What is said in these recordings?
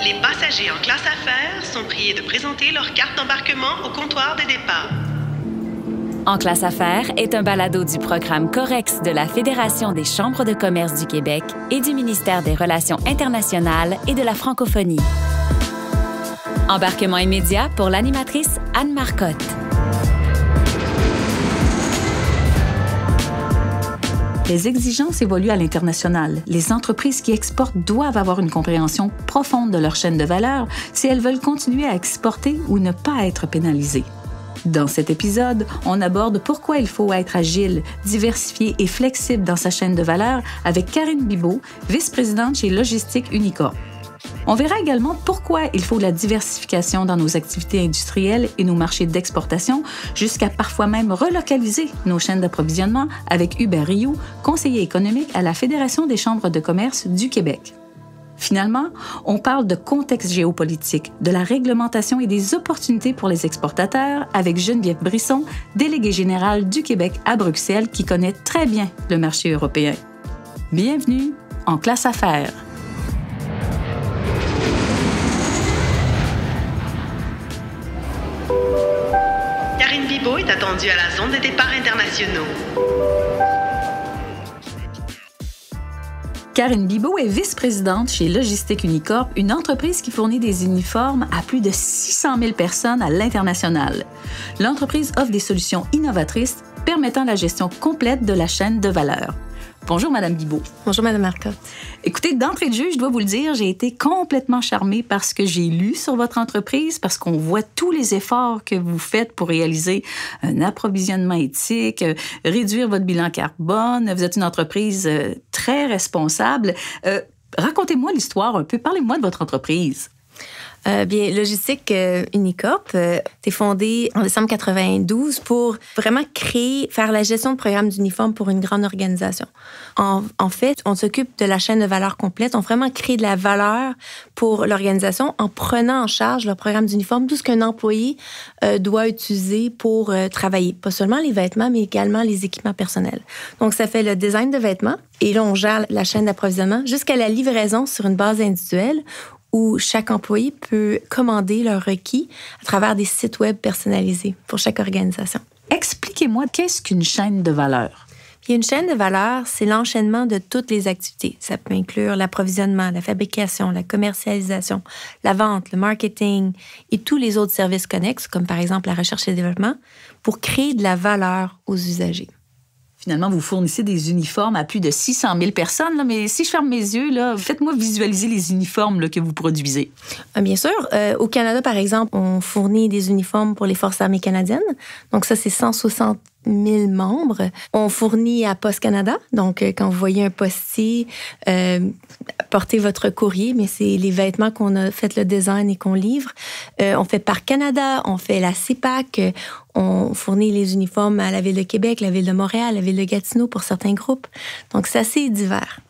Les passagers en classe affaires sont priés de présenter leur carte d'embarquement au comptoir des départs. En classe affaires est un balado du programme Corex de la Fédération des chambres de commerce du Québec et du ministère des Relations internationales et de la francophonie. Embarquement immédiat pour l'animatrice Anne Marcotte. Les exigences évoluent à l'international. Les entreprises qui exportent doivent avoir une compréhension profonde de leur chaîne de valeur si elles veulent continuer à exporter ou ne pas être pénalisées. Dans cet épisode, on aborde pourquoi il faut être agile, diversifié et flexible dans sa chaîne de valeur avec Karine Bibeau, vice-présidente chez Logistique Unicorp. On verra également pourquoi il faut de la diversification dans nos activités industrielles et nos marchés d'exportation, jusqu'à parfois même relocaliser nos chaînes d'approvisionnement avec Hubert Rioux, conseiller économique à la Fédération des chambres de commerce du Québec. Finalement, on parle de contexte géopolitique, de la réglementation et des opportunités pour les exportateurs avec Geneviève Brisson, déléguée générale du Québec à Bruxelles, qui connaît très bien le marché européen. Bienvenue en classe affaires. Karine Bibeau est attendue à la zone de départ internationaux. Karine Bibeau est vice-présidente chez Logistique Unicorp, une entreprise qui fournit des uniformes à plus de 600 000 personnes à l'international. L'entreprise offre des solutions innovatrices permettant la gestion complète de la chaîne de valeur. Bonjour, Madame Bibeau. Bonjour, Madame Marcotte. Écoutez, d'entrée de jeu, je dois vous le dire, j'ai été complètement charmée par ce que j'ai lu sur votre entreprise, parce qu'on voit tous les efforts que vous faites pour réaliser un approvisionnement éthique, réduire votre bilan carbone. Vous êtes une entreprise très responsable. Racontez-moi l'histoire un peu. Parlez-moi de votre entreprise. Bien, Logistique Unicorp s'est fondée en décembre 92 pour vraiment faire la gestion de programmes d'uniformes pour une grande organisation. En fait, on s'occupe de la chaîne de valeur complète. On vraiment crée de la valeur pour l'organisation en prenant en charge leur programme d'uniforme, tout ce qu'un employé doit utiliser pour travailler. Pas seulement les vêtements, mais également les équipements personnels. Donc, ça fait le design de vêtements et là, on gère la chaîne d'approvisionnement jusqu'à la livraison sur une base individuelle où chaque employé peut commander leurs requis à travers des sites web personnalisés pour chaque organisation. Expliquez-moi, qu'est-ce qu'une chaîne de valeur? Puis une chaîne de valeur, c'est l'enchaînement de toutes les activités. Ça peut inclure l'approvisionnement, la fabrication, la commercialisation, la vente, le marketing et tous les autres services connexes, comme par exemple la recherche et le développement, pour créer de la valeur aux usagers. Finalement, vous fournissez des uniformes à plus de 600 000 personnes, là, mais si je ferme mes yeux, là, faites-moi visualiser les uniformes là, que vous produisez. Bien sûr. Au Canada, par exemple, on fournit des uniformes pour les Forces armées canadiennes. Donc ça, c'est 160 000 membres. On fournit à Poste Canada. Donc, quand vous voyez un postier, portez votre courrier, mais c'est les vêtements qu'on a fait le design et qu'on livre. On fait Parc Canada, on fait la CEPAC, on fournit les uniformes à la Ville de Québec, la Ville de Montréal, la Ville de Gatineau pour certains groupes. Donc, c'est assez divers.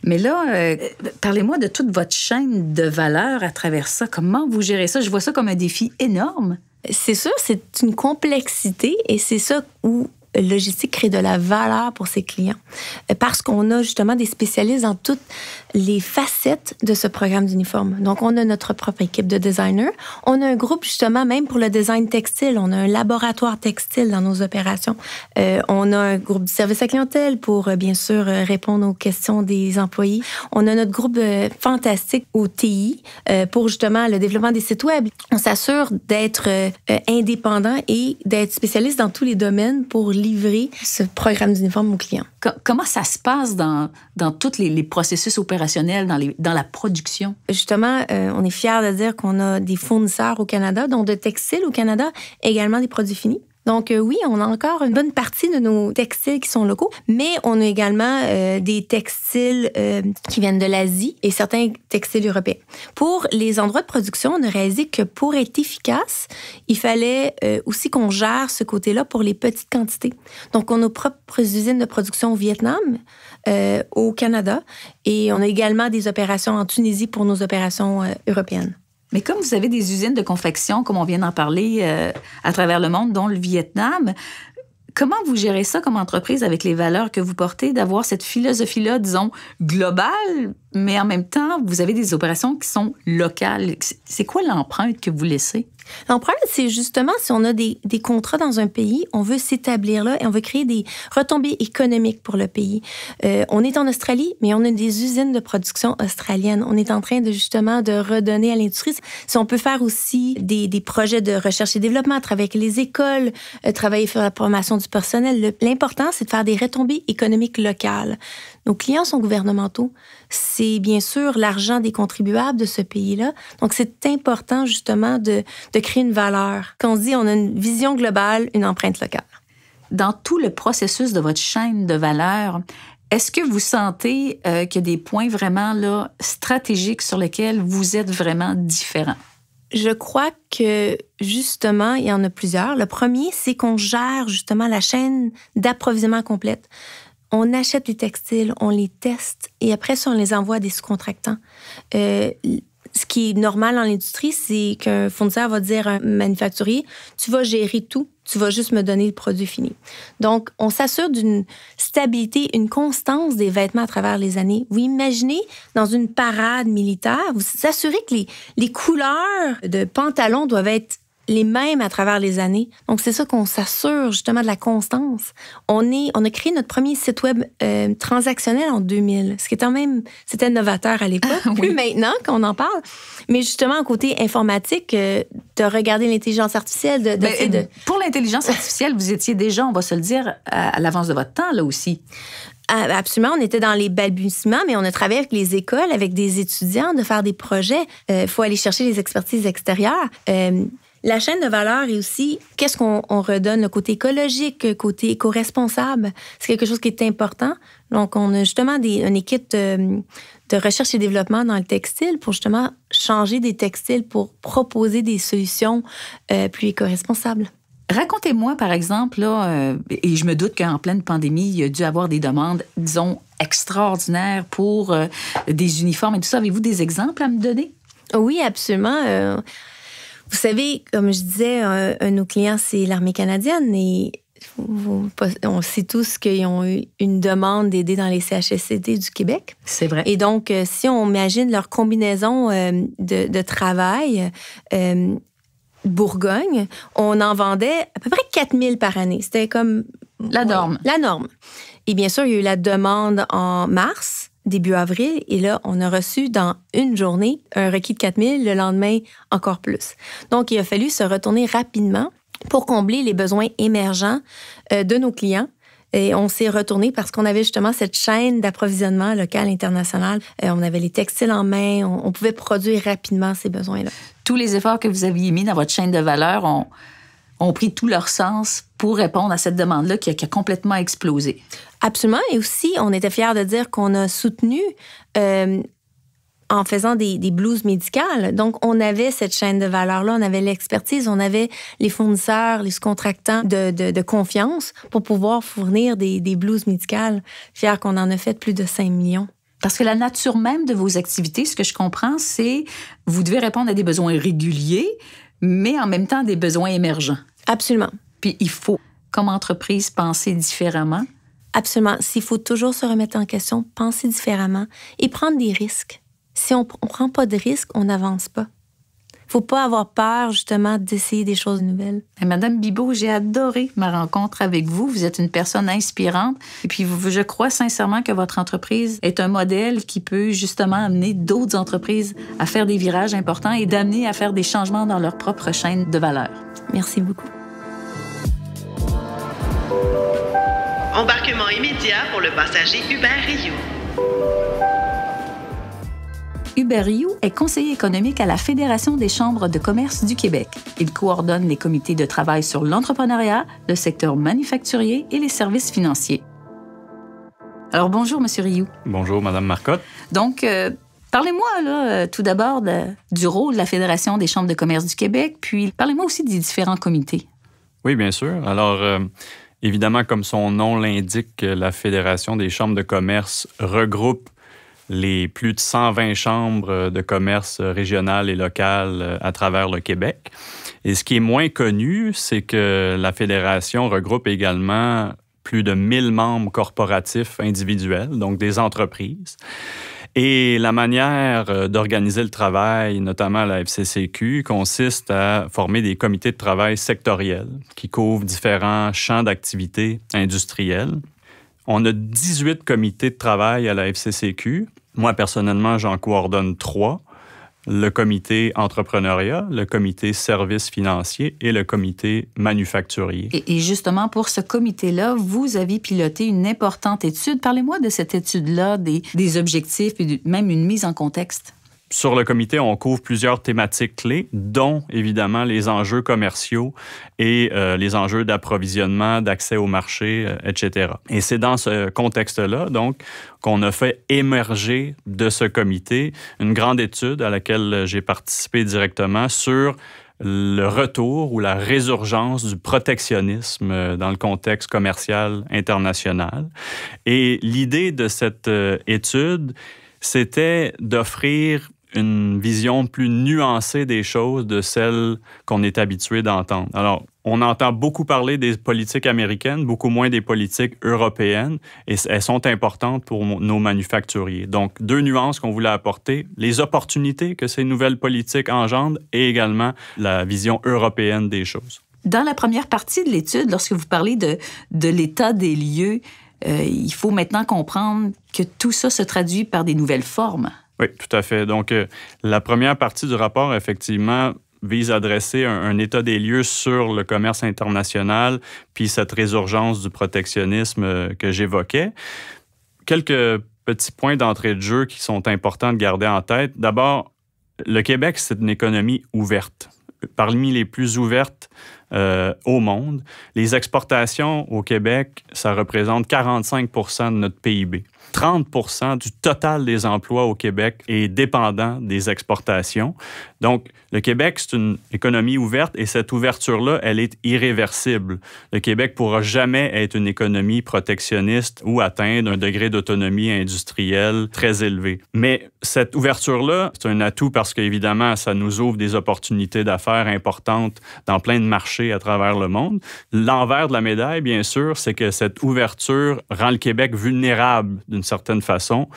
Mais là, parlez-moi de toute votre chaîne de valeur à travers ça. Comment vous gérez ça? Je vois ça comme un défi énorme. C'est sûr, c'est une complexité et c'est ça où Logistique crée de la valeur pour ses clients. Parce qu'on a justement des spécialistes dans toutes les facettes de ce programme d'uniforme. Donc, on a notre propre équipe de designers. On a un groupe justement même pour le design textile. On a un laboratoire textile dans nos opérations. On a un groupe de service à clientèle pour, bien sûr, répondre aux questions des employés. On a notre groupe fantastique au TI pour justement le développement des sites web. On s'assure d'être indépendant et d'être spécialiste dans tous les domaines pour livrer ce programme d'uniforme aux clients. Comment ça se passe dans tous les processus opérationnels, dans la production? Justement, on est fiers de dire qu'on a des fournisseurs au Canada, dont de textiles au Canada, également des produits finis. Donc oui, on a encore une bonne partie de nos textiles qui sont locaux, mais on a également des textiles qui viennent de l'Asie et certains textiles européens. Pour les endroits de production, on a réalisé que pour être efficace, il fallait aussi qu'on gère ce côté-là pour les petites quantités. Donc, on a nos propres usines de production au Vietnam, au Canada, et on a également des opérations en Tunisie pour nos opérations européennes. Mais comme vous avez des usines de confection, comme on vient d'en parler, à travers le monde, dont le Vietnam, Comment vous gérez ça comme entreprise avec les valeurs que vous portez, d'avoir cette philosophie-là, disons, globale, mais en même temps, vous avez des opérations qui sont locales. C'est quoi l'empreinte que vous laissez? L'empreinte, c'est justement si on a des contrats dans un pays, on veut s'établir là et on veut créer des retombées économiques pour le pays. On est en Australie, mais on a des usines de production australiennes. On est en train de justement de redonner à l'industrie. Si on peut faire aussi des projets de recherche et développement, travailler avec les écoles, travailler sur la formation du personnel. L'important, c'est de faire des retombées économiques locales. Nos clients sont gouvernementaux. C'est bien sûr l'argent des contribuables de ce pays-là. Donc, c'est important justement de créer une valeur. Quand on dit on a une vision globale, une empreinte locale. Dans tout le processus de votre chaîne de valeur, est-ce que vous sentez qu'il y a des points vraiment là, stratégiques sur lesquels vous êtes vraiment différents? Je crois que, justement, il y en a plusieurs. Le premier, c'est qu'on gère justement la chaîne d'approvisionnement complète. On achète les textiles, on les teste et après ça, on les envoie à des sous-contractants. Ce qui est normal dans l'industrie, c'est qu'un fournisseur va dire à un manufacturier, tu vas gérer tout, tu vas juste me donner le produit fini. Donc, on s'assure d'une stabilité, une constance des vêtements à travers les années. Vous imaginez, dans une parade militaire, vous assurez que les couleurs de pantalons doivent être les mêmes à travers les années. Donc, c'est ça qu'on s'assure, justement, de la constance. On a créé notre premier site web transactionnel en 2000, ce qui est quand même, c'était novateur à l'époque, plus maintenant qu'on en parle. Mais justement, côté informatique, de regarder l'intelligence artificielle, Pour l'intelligence artificielle, vous étiez déjà, on va se le dire, à l'avance de votre temps, là aussi. Absolument, on était dans les balbutiements, mais on a travaillé avec les écoles, avec des étudiants, de faire des projets. Il faut aller chercher les expertises extérieures. La chaîne de valeur est aussi, qu'est-ce qu'on redonne, le côté écologique, côté éco-responsable. C'est quelque chose qui est important. Donc, on a justement une équipe de recherche et développement dans le textile pour justement changer des textiles pour proposer des solutions plus éco-responsables. Racontez-moi, par exemple, là, et je me doute qu'en pleine pandémie, il y a dû avoir des demandes, disons, extraordinaires pour des uniformes et tout ça. Avez-vous des exemples à me donner? Oui, absolument. Vous savez, comme je disais, un de nos clients, c'est l'armée canadienne et on sait tous qu'ils ont eu une demande d'aider dans les CHSCT du Québec. C'est vrai. Et donc, si on imagine leur combinaison de travail, Bourgogne, on en vendait à peu près 4000 par année. C'était comme... La norme. La norme. Et bien sûr, il y a eu la demande en mars, début avril, et là, on a reçu dans une journée un requis de 4000, le lendemain, encore plus. Donc, il a fallu se retourner rapidement pour combler les besoins émergents de nos clients. Et on s'est retourné parce qu'on avait justement cette chaîne d'approvisionnement local, international. On avait les textiles en main, on pouvait produire rapidement ces besoins-là. Tous les efforts que vous aviez mis dans votre chaîne de valeur ont pris tout leur sens pour répondre à cette demande-là qui a complètement explosé. Absolument. Et aussi, on était fiers de dire qu'on a soutenu en faisant des blouses médicales. Donc, on avait cette chaîne de valeur-là, on avait l'expertise, on avait les fournisseurs, les sous-contractants de confiance pour pouvoir fournir des blouses médicales. Fiers qu'on en a fait plus de 5 millions. Parce que la nature même de vos activités, ce que je comprends, c'est vous devez répondre à des besoins réguliers, mais en même temps des besoins émergents. Absolument. Puis il faut, comme entreprise, penser différemment. Absolument. S'il faut toujours se remettre en question, penser différemment et prendre des risques. Si on ne prend pas de risques, on n'avance pas. Il ne faut pas avoir peur, justement, d'essayer des choses nouvelles. Et Madame Bibeau, j'ai adoré ma rencontre avec vous. Vous êtes une personne inspirante. Et puis, je crois sincèrement que votre entreprise est un modèle qui peut justement amener d'autres entreprises à faire des virages importants et d'amener à faire des changements dans leur propre chaîne de valeur. Merci beaucoup. Embarquement immédiat pour le passager Hubert Rioux. Hubert Rioux est conseiller économique à la Fédération des chambres de commerce du Québec. Il coordonne les comités de travail sur l'entrepreneuriat, le secteur manufacturier et les services financiers. Alors, bonjour, Monsieur Rioux. Bonjour, Madame Marcotte. Donc, parlez-moi là, tout d'abord du rôle de la Fédération des chambres de commerce du Québec, puis parlez-moi aussi des différents comités. Oui, bien sûr. Alors, évidemment, comme son nom l'indique, la Fédération des chambres de commerce regroupe les plus de 120 chambres de commerce régionales et locales à travers le Québec. Et ce qui est moins connu, c'est que la Fédération regroupe également plus de 1000 membres corporatifs individuels, donc des entreprises. Et la manière d'organiser le travail, notamment à la FCCQ, consiste à former des comités de travail sectoriels qui couvrent différents champs d'activité industriels. On a 18 comités de travail à la FCCQ. Moi, personnellement, j'en coordonne 3. Le comité entrepreneuriat, le comité services financiers et le comité manufacturier. Et justement, pour ce comité-là, vous avez piloté une importante étude. Parlez-moi de cette étude-là, des objectifs et même une mise en contexte. Sur le comité, on couvre plusieurs thématiques clés, dont évidemment les enjeux commerciaux et les enjeux d'approvisionnement, d'accès au marché, etc. Et c'est dans ce contexte-là, donc, qu'on a fait émerger de ce comité une grande étude à laquelle j'ai participé directement sur le retour ou la résurgence du protectionnisme dans le contexte commercial international. Et l'idée de cette étude, c'était d'offrir une vision plus nuancée des choses de celle qu'on est habitué d'entendre. Alors, on entend beaucoup parler des politiques américaines, beaucoup moins des politiques européennes, et elles sont importantes pour nos manufacturiers. Donc, 2 nuances qu'on voulait apporter, les opportunités que ces nouvelles politiques engendrent et également la vision européenne des choses. Dans la première partie de l'étude, lorsque vous parlez de l'état des lieux, il faut maintenant comprendre que tout ça se traduit par des nouvelles formes. Oui, tout à fait. Donc, la première partie du rapport, effectivement, vise à dresser un état des lieux sur le commerce international, puis cette résurgence du protectionnisme que j'évoquais. Quelques petits points d'entrée de jeu qui sont importants de garder en tête. D'abord, le Québec, c'est une économie ouverte, parmi les plus ouvertes au monde. Les exportations au Québec, ça représente 45 % de notre PIB. 30 % du total des emplois au Québec est dépendant des exportations. Donc, le Québec, c'est une économie ouverte et cette ouverture-là, elle est irréversible. Le Québec ne pourra jamais être une économie protectionniste ou atteindre un degré d'autonomie industrielle très élevé. Mais cette ouverture-là, c'est un atout parce qu'évidemment, ça nous ouvre des opportunités d'affaires importantes dans plein de marchés à travers le monde. L'envers de la médaille, bien sûr, c'est que cette ouverture rend le Québec vulnérable d'une certaine façon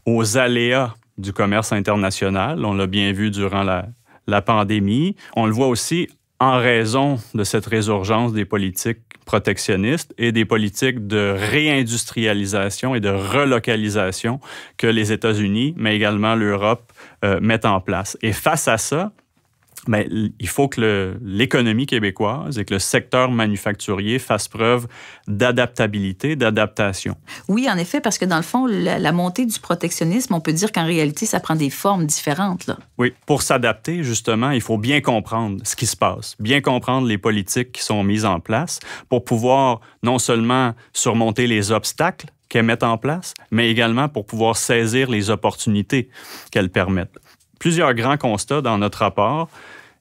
aux aléas du commerce international. On l'a bien vu durant la pandémie. On le voit aussi en raison de cette résurgence des politiques protectionnistes et des politiques de réindustrialisation et de relocalisation que les États-Unis, mais également l'Europe, mettent en place. Et face à ça, bien, il faut que l'économie québécoise et que le secteur manufacturier fassent preuve d'adaptabilité, d'adaptation. Oui, en effet, parce que dans le fond, la montée du protectionnisme, on peut dire qu'en réalité, ça prend des formes différentes, là. Oui, pour s'adapter, justement, il faut bien comprendre ce qui se passe, bien comprendre les politiques qui sont mises en place pour pouvoir non seulement surmonter les obstacles qu'elles mettent en place, mais également pour pouvoir saisir les opportunités qu'elles permettent. Plusieurs grands constats dans notre rapport.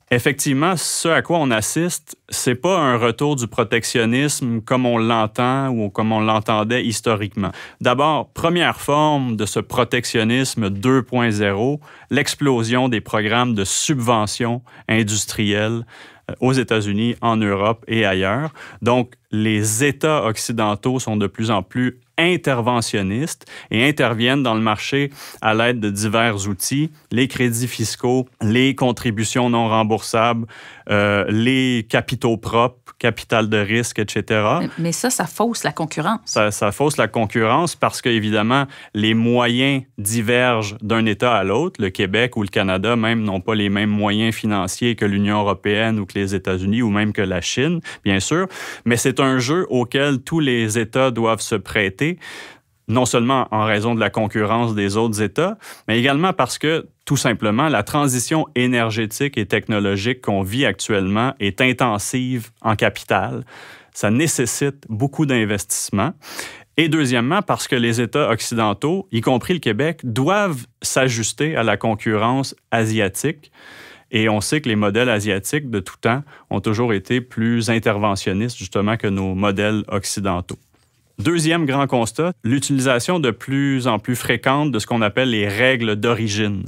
Effectivement, ce à quoi on assiste, c'est pas un retour du protectionnisme comme on l'entend ou comme on l'entendait historiquement. D'abord, première forme de ce protectionnisme 2.0, l'explosion des programmes de subventions industrielles aux États-Unis, en Europe et ailleurs. Donc, les États occidentaux sont de plus en plus interventionnistes et interviennent dans le marché à l'aide de divers outils, les crédits fiscaux, les contributions non remboursables, les capitaux propres, capital de risque, etc. Mais ça fausse la concurrence. Ça fausse la concurrence parce qu'évidemment, les moyens divergent d'un État à l'autre. Le Québec ou le Canada même n'ont pas les mêmes moyens financiers que l'Union européenne ou que les États-Unis ou même que la Chine, bien sûr. Mais c'est un jeu auquel tous les États doivent se prêter, non seulement en raison de la concurrence des autres États, mais également parce que, tout simplement, la transition énergétique et technologique qu'on vit actuellement est intensive en capital. Ça nécessite beaucoup d'investissements. Et deuxièmement, parce que les États occidentaux, y compris le Québec, doivent s'ajuster à la concurrence asiatique. Et on sait que les modèles asiatiques de tout temps ont toujours été plus interventionnistes, justement, que nos modèles occidentaux. Deuxième grand constat, l'utilisation de plus en plus fréquente de ce qu'on appelle les règles d'origine.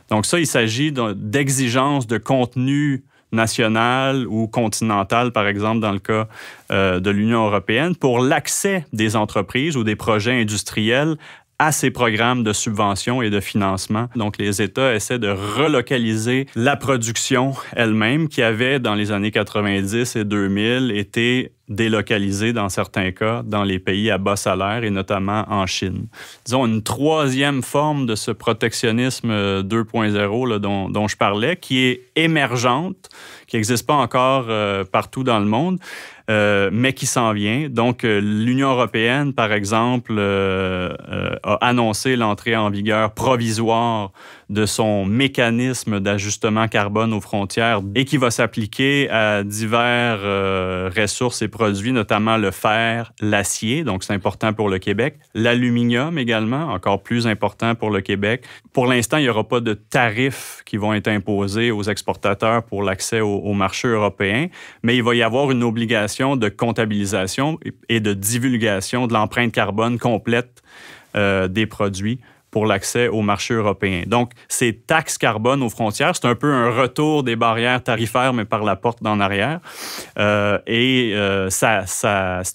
Donc ça, il s'agit d'exigences de contenu nationale ou continentale, par exemple, dans le cas de l'Union européenne, pour l'accès des entreprises ou des projets industriels à ces programmes de subvention et de financement. Donc, les États essaient de relocaliser la production elle-même qui avait, dans les années 90 et 2000, été délocalisée dans certains cas dans les pays à bas salaire et notamment en Chine. Disons, une troisième forme de ce protectionnisme 2.0 là, dont je parlais, qui est émergente, qui n'existe pas encore partout dans le monde, mais qui s'en vient. Donc, l'Union européenne, par exemple, a annoncé l'entrée en vigueur provisoire de son mécanisme d'ajustement carbone aux frontières et qui va s'appliquer à divers ressources et produits, notamment le fer, l'acier, donc c'est important pour le Québec, l'aluminium également, encore plus important pour le Québec. Pour l'instant, il n'y aura pas de tarifs qui vont être imposés aux exportateurs pour l'accès au marché européen, mais il va y avoir une obligation de comptabilisation et de divulgation de l'empreinte carbone complète des produits pour l'accès au marché européen. Donc, ces taxes carbone aux frontières, c'est un peu un retour des barrières tarifaires, mais par la porte d'en arrière. C'est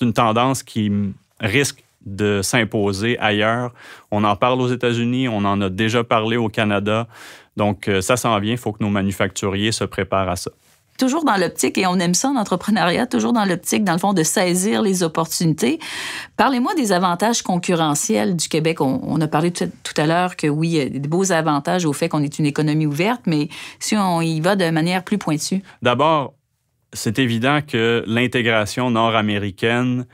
une tendance qui risque de s'imposer ailleurs. On en parle aux États-Unis, on en a déjà parlé au Canada. Donc, ça s'en vient, il faut que nos manufacturiers se préparent à ça. Toujours dans l'optique, et on aime ça en entrepreneuriat, toujours dans l'optique, dans le fond, de saisir les opportunités. Parlez-moi des avantages concurrentiels du Québec. On a parlé tout à l'heure que oui, il y a des beaux avantages au fait qu'on est une économie ouverte, mais si on y va de manière plus pointue. D'abord, c'est évident que l'intégration nord-américaine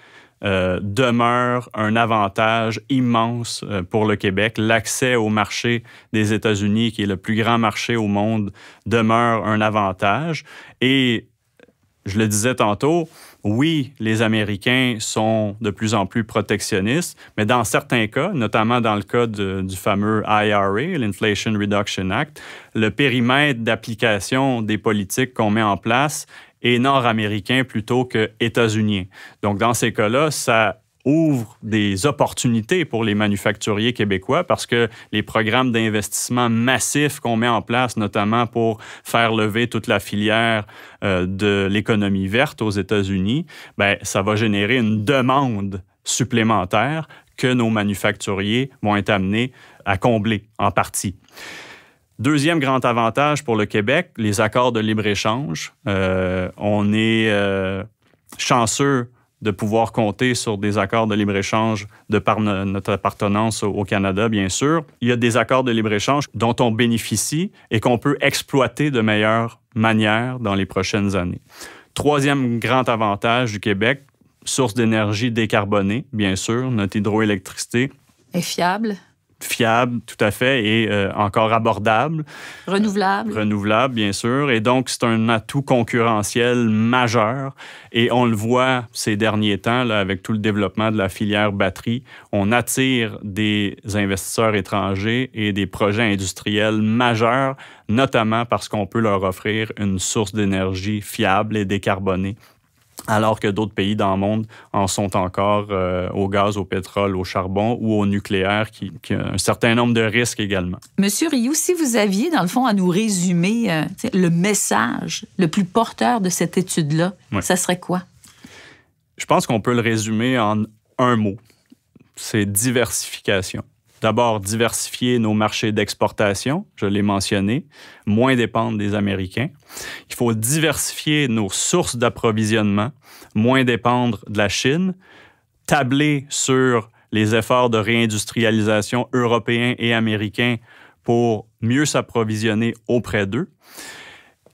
demeure un avantage immense pour le Québec. L'accès au marché des États-Unis, qui est le plus grand marché au monde, demeure un avantage. Et je le disais tantôt, oui, les Américains sont de plus en plus protectionnistes, mais dans certains cas, notamment dans le cas du fameux IRA, l'Inflation Reduction Act, le périmètre d'application des politiques qu'on met en place est nord-américain plutôt que états-unien. Donc, dans ces cas-là, ça ouvre des opportunités pour les manufacturiers québécois parce que les programmes d'investissement massifs qu'on met en place, notamment pour faire lever toute la filière de l'économie verte aux États-Unis, bien, ça va générer une demande supplémentaire que nos manufacturiers vont être amenés à combler en partie. Deuxième grand avantage pour le Québec, les accords de libre-échange. On est chanceux de pouvoir compter sur des accords de libre-échange de par notre appartenance au Canada, bien sûr. Il y a des accords de libre-échange dont on bénéficie et qu'on peut exploiter de meilleure manière dans les prochaines années. Troisième grand avantage du Québec, source d'énergie décarbonée, bien sûr, notre hydroélectricité. Et fiable. Fiable, tout à fait, et encore abordable. Renouvelable. Renouvelable, bien sûr. Et donc, c'est un atout concurrentiel majeur. Et on le voit ces derniers temps, là, avec tout le développement de la filière batterie. On attire des investisseurs étrangers et des projets industriels majeurs, notamment parce qu'on peut leur offrir une source d'énergie fiable et décarbonée, alors que d'autres pays dans le monde en sont encore au gaz, au pétrole, au charbon ou au nucléaire, qui a un certain nombre de risques également. Monsieur Rioux, si vous aviez, dans le fond, à nous résumer le message le plus porteur de cette étude-là, oui, ça serait quoi? Je pense qu'on peut le résumer en un mot. C'est diversification. D'abord, diversifier nos marchés d'exportation, je l'ai mentionné, moins dépendre des Américains. Il faut diversifier nos sources d'approvisionnement, moins dépendre de la Chine, tabler sur les efforts de réindustrialisation européens et américains pour mieux s'approvisionner auprès d'eux.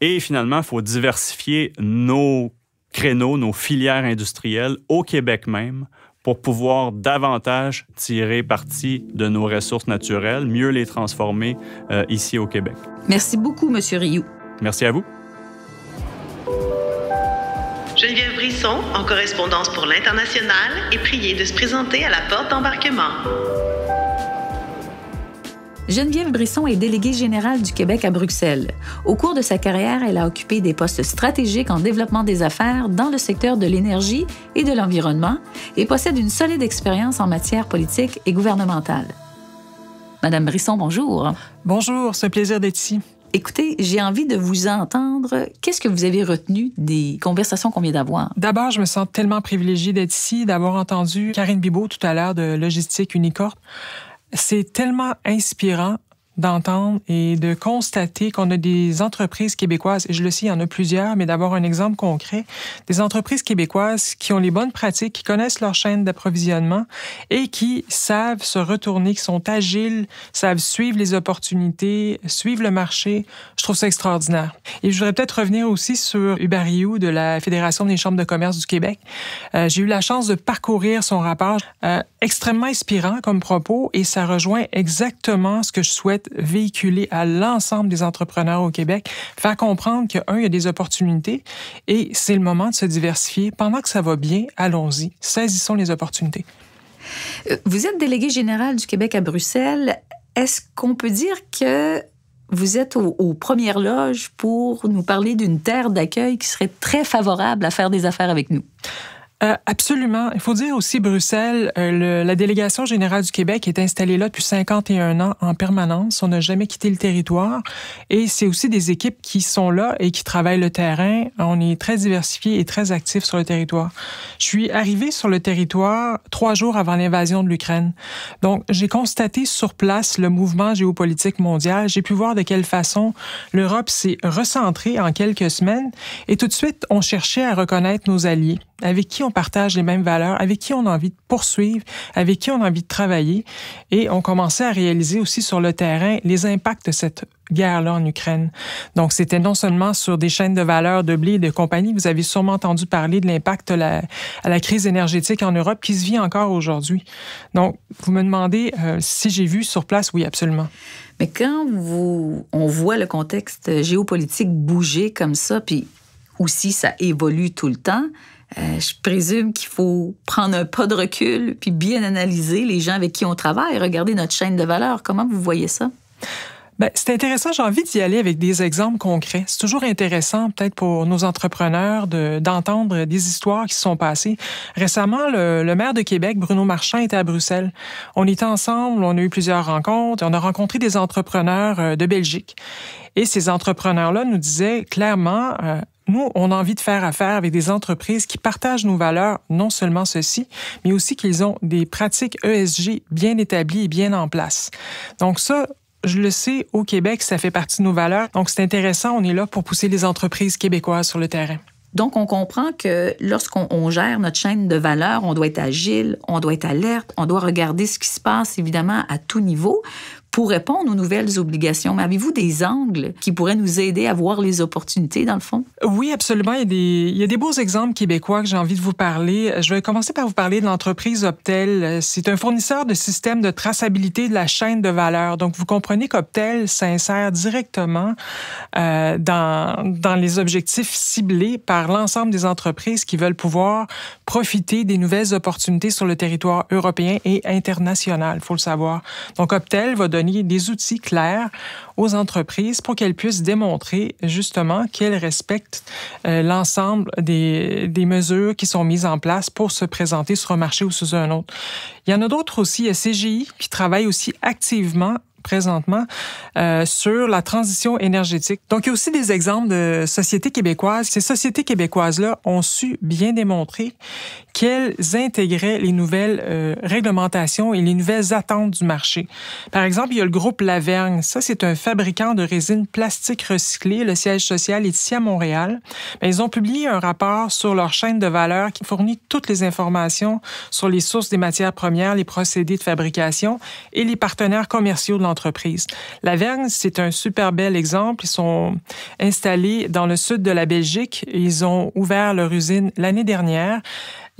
Et finalement, il faut diversifier nos créneaux, nos filières industrielles au Québec même, pour pouvoir davantage tirer parti de nos ressources naturelles, mieux les transformer ici au Québec. Merci beaucoup, M. Rioux. Merci à vous. Geneviève Brisson, en correspondance pour l'International, est priée de se présenter à la porte d'embarquement. Geneviève Brisson est déléguée générale du Québec à Bruxelles. Au cours de sa carrière, elle a occupé des postes stratégiques en développement des affaires dans le secteur de l'énergie et de l'environnement et possède une solide expérience en matière politique et gouvernementale. Madame Brisson, bonjour. Bonjour, c'est un plaisir d'être ici. Écoutez, j'ai envie de vous entendre. Qu'est-ce que vous avez retenu des conversations qu'on vient d'avoir? D'abord, je me sens tellement privilégiée d'être ici, d'avoir entendu Karine Bibeau tout à l'heure de Logistique Unicorn. C'est tellement inspirant d'entendre et de constater qu'on a des entreprises québécoises, et je le sais, il y en a plusieurs, mais d'avoir un exemple concret, des entreprises québécoises qui ont les bonnes pratiques, qui connaissent leur chaîne d'approvisionnement et qui savent se retourner, qui sont agiles, savent suivre les opportunités, suivre le marché. Je trouve ça extraordinaire. Et je voudrais peut-être revenir aussi sur Hubert Rioux de la Fédération des chambres de commerce du Québec. J'ai eu la chance de parcourir son rapport, extrêmement inspirant comme propos, et ça rejoint exactement ce que je souhaite véhiculer à l'ensemble des entrepreneurs au Québec, faire comprendre que, il y a des opportunités et c'est le moment de se diversifier. Pendant que ça va bien, allons-y, saisissons les opportunités. Vous êtes délégué général du Québec à Bruxelles. Est-ce qu'on peut dire que vous êtes aux premières loges pour nous parler d'une terre d'accueil qui serait très favorable à faire des affaires avec nous? Absolument. Il faut dire aussi, Bruxelles, la délégation générale du Québec est installée là depuis 51 ans en permanence. On n'a jamais quitté le territoire. Et c'est aussi des équipes qui sont là et qui travaillent le terrain. On est très diversifié et très actifs sur le territoire. Je suis arrivée sur le territoire 3 jours avant l'invasion de l'Ukraine. Donc, j'ai constaté sur place le mouvement géopolitique mondial. J'ai pu voir de quelle façon l'Europe s'est recentrée en quelques semaines. Et tout de suite, on cherchait à reconnaître nos alliés, avec qui on partage les mêmes valeurs, avec qui on a envie de poursuivre, avec qui on a envie de travailler. Et on commençait à réaliser aussi sur le terrain les impacts de cette guerre-là en Ukraine. Donc, c'était non seulement sur des chaînes de valeur de blé et de compagnie. Vous avez sûrement entendu parler de l'impact à la crise énergétique en Europe qui se vit encore aujourd'hui. Donc, vous me demandez si j'ai vu sur place. Oui, absolument. Mais quand on voit le contexte géopolitique bouger comme ça, puis aussi ça évolue tout le temps, je présume qu'il faut prendre un pas de recul puis bien analyser les gens avec qui on travaille, regarder notre chaîne de valeur. Comment vous voyez ça? Bien, c'est intéressant. J'ai envie d'y aller avec des exemples concrets. C'est toujours intéressant, peut-être pour nos entrepreneurs, d'entendre des histoires qui se sont passées. Récemment, le maire de Québec, Bruno Marchand, était à Bruxelles. On était ensemble, on a eu plusieurs rencontres. On a rencontré des entrepreneurs de Belgique. Et ces entrepreneurs-là nous disaient clairement... Nous, on a envie de faire affaire avec des entreprises qui partagent nos valeurs, non seulement ceci, mais aussi qu'ils ont des pratiques ESG bien établies et bien en place. Donc ça, je le sais, au Québec, ça fait partie de nos valeurs. Donc c'est intéressant, on est là pour pousser les entreprises québécoises sur le terrain. Donc, on comprend que lorsqu'on gère notre chaîne de valeur, on doit être agile, on doit être alerte, on doit regarder ce qui se passe, évidemment, à tout niveau pour répondre aux nouvelles obligations. Mais avez-vous des angles qui pourraient nous aider à voir les opportunités, dans le fond? Oui, absolument. Il y a des beaux exemples québécois que j'ai envie de vous parler. Je vais commencer par vous parler de l'entreprise Optel. C'est un fournisseur de systèmes de traçabilité de la chaîne de valeur. Donc, vous comprenez qu'Optel s'insère directement dans les objectifs ciblés par l'ensemble des entreprises qui veulent pouvoir profiter des nouvelles opportunités sur le territoire européen et international, il faut le savoir. Donc, Optel va donner des outils clairs aux entreprises pour qu'elles puissent démontrer justement qu'elles respectent l'ensemble des mesures qui sont mises en place pour se présenter sur un marché ou sur un autre. Il y en a d'autres aussi. Il y a CGI qui travaille aussi activement présentement sur la transition énergétique. Donc, il y a aussi des exemples de sociétés québécoises. Ces sociétés québécoises-là ont su bien démontrer qu'elles intégraient les nouvelles réglementations et les nouvelles attentes du marché. Par exemple, il y a le groupe Lavergne. Ça, c'est un fabricant de résine plastique recyclée. Le siège social est ici à Montréal. Bien, ils ont publié un rapport sur leur chaîne de valeur qui fournit toutes les informations sur les sources des matières premières, les procédés de fabrication et les partenaires commerciaux de l'entreprise. Lavergne, c'est un super bel exemple. Ils sont installés dans le sud de la Belgique. Ils ont ouvert leur usine l'année dernière.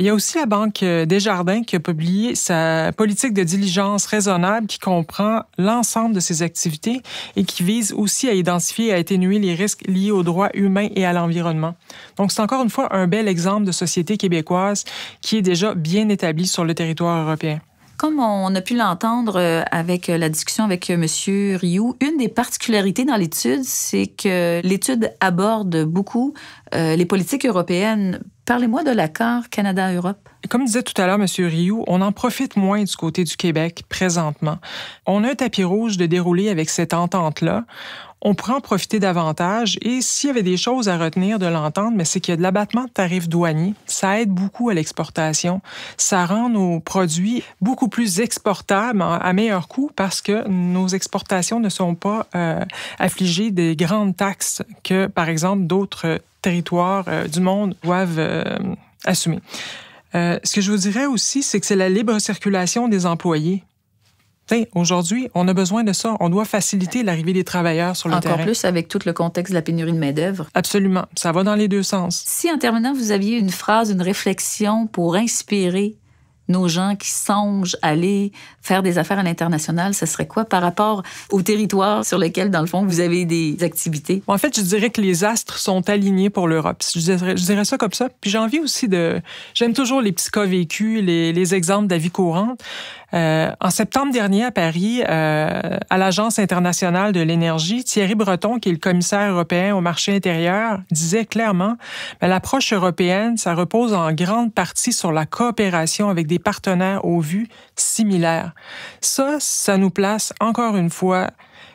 Il y a aussi la Banque Desjardins qui a publié sa politique de diligence raisonnable qui comprend l'ensemble de ses activités et qui vise aussi à identifier et à atténuer les risques liés aux droits humains et à l'environnement. Donc, c'est encore une fois un bel exemple de société québécoise qui est déjà bien établie sur le territoire européen. Comme on a pu l'entendre avec la discussion avec M. Rioux, une des particularités dans l'étude, c'est que l'étude aborde beaucoup les politiques européennes Parlez-moi de l'accord Canada-Europe. Comme disait tout à l'heure M. Rioux, on en profite moins du côté du Québec présentement. On a un tapis rouge de dérouler avec cette entente-là. On pourrait en profiter davantage et s'il y avait des choses à retenir de l'entente, mais c'est qu'il y a de l'abattement de tarifs douaniers. Ça aide beaucoup à l'exportation. Ça rend nos produits beaucoup plus exportables à meilleur coût parce que nos exportations ne sont pas affligées des grandes taxes que, par exemple, d'autres territoires du monde doivent assumer. Ce que je vous dirais aussi, c'est que c'est la libre circulation des employés. Aujourd'hui, on a besoin de ça. On doit faciliter l'arrivée des travailleurs sur le terrain. Encore plus avec tout le contexte de la pénurie de main-d'œuvre. Absolument. Ça va dans les deux sens. Si, en terminant, vous aviez une phrase, une réflexion pour inspirer nos gens qui songent aller faire des affaires à l'international, ce serait quoi par rapport au territoire sur lequel, dans le fond, vous avez des activités? En fait, je dirais que les astres sont alignés pour l'Europe. Je dirais ça comme ça. Puis j'ai envie aussi de... J'aime toujours les petits cas vécus, les exemples de la vie courante. En septembre dernier, à Paris, à l'Agence internationale de l'énergie, Thierry Breton, qui est le commissaire européen au marché intérieur, disait clairement « L'approche européenne, ça repose en grande partie sur la coopération avec des partenaires aux vues similaires. » Ça nous place, encore une fois,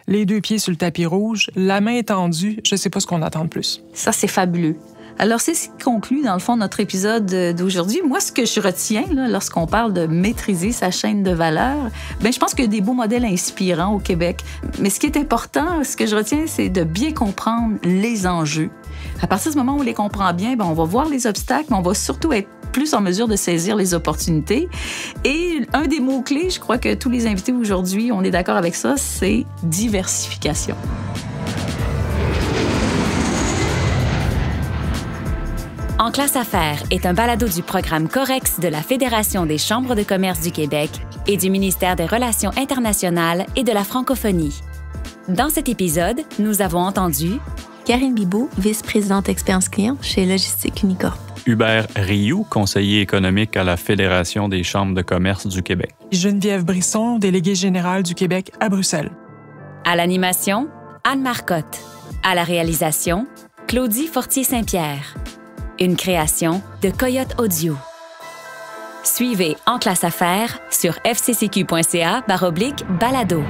les deux pieds sur le tapis rouge, la main étendue, je ne sais pas ce qu'on attend de plus. Ça, c'est fabuleux. Alors, c'est ce qui conclut, dans le fond, notre épisode d'aujourd'hui. Moi, ce que je retiens, là, lorsqu'on parle de maîtriser sa chaîne de valeur, je pense qu'il y a des beaux modèles inspirants au Québec. Mais ce qui est important, ce que je retiens, c'est de bien comprendre les enjeux. À partir du moment où on les comprend bien, on va voir les obstacles, mais on va surtout être plus en mesure de saisir les opportunités. Et un des mots-clés, je crois que tous les invités aujourd'hui, on est d'accord avec ça, c'est diversification. En classe affaires est un balado du programme Corex de la Fédération des chambres de commerce du Québec et du ministère des Relations internationales et de la francophonie. Dans cet épisode, nous avons entendu Karine Bibeau, vice-présidente expérience client chez Logistique Unicorp. Hubert Rioux, conseiller économique à la Fédération des chambres de commerce du Québec. Geneviève Brisson, déléguée générale du Québec à Bruxelles. À l'animation, Anne Marcotte. À la réalisation, Claudie Fortier-Saint-Pierre. Une création de Coyote Audio. Suivez En classe affaires sur fccq.ca/balado.